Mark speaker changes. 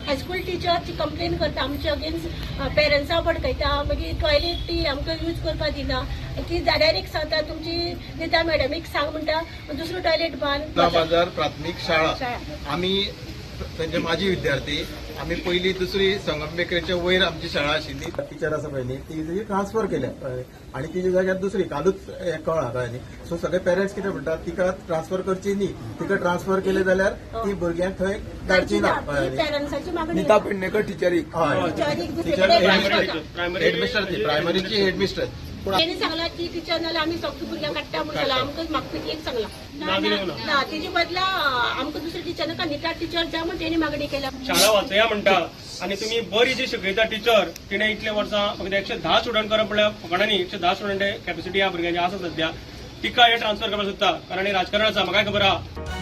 Speaker 1: high school teacher ती complain करता आमच्या अगेन्स्ट पेरंट्सां भडकयता मागीर टॉयलेट ती आमकां यूज करपाक दिना ती डायरेक्ट सांगता तुमची निता मॅडमीक सांग म्हणटा दुसरो टॉयलेट बांद
Speaker 2: बाजार प्राथमिक शाळा आम्ही त्यांचे माजी विद्यार्थी आम्ही पहिली दुसरी संगम बेकरीच्या वयर आमची शाळा आशिल्ली टीचर आसा पळय न्ही ती ट्रान्सफर केल्या आणि तिच्या जाग्यार दुसरी कालूच हें कळ्ळां कळ्ळें न्ही सो सगळे पेरंट्स कितें म्हणटात तिका ट्रान्सफर करची न्ही तिका ट्रान्सफर केले जाल्यार ती भुरग्यांक थंय धाडची ना
Speaker 1: पेरंट्साची मागणी
Speaker 3: नीता पेडणेकर टिचरीक
Speaker 2: टीचर हेडमिस्टर ती प्रायमरीची हेडमिस्टर
Speaker 1: तेणी सांगला की टीचर नाल्यार आमी सगळ्या भुरग्यांक काडटा म्हणून सांगला आमकां म्हाका एक सांगला ना तेजे बदला आमकां दुसरी टीचर नाका निता टीचर जा म्हण तेणी मागणी केल्या
Speaker 4: शाळा वाचया म्हणटा आणि तुम्ही बरी जी शिकयता टीचर तिने इतले वर्सां फक्त 110 स्टुडंट करप म्हणल्यार फकाणांनी 110 स्टुडंट कॅपॅसिटी ह्या भुरग्यांची आसा सध्या तिका हे ट्रान्सफर करपाक सोदता कारण हे राजकारण आसा म्हाका खबर आहा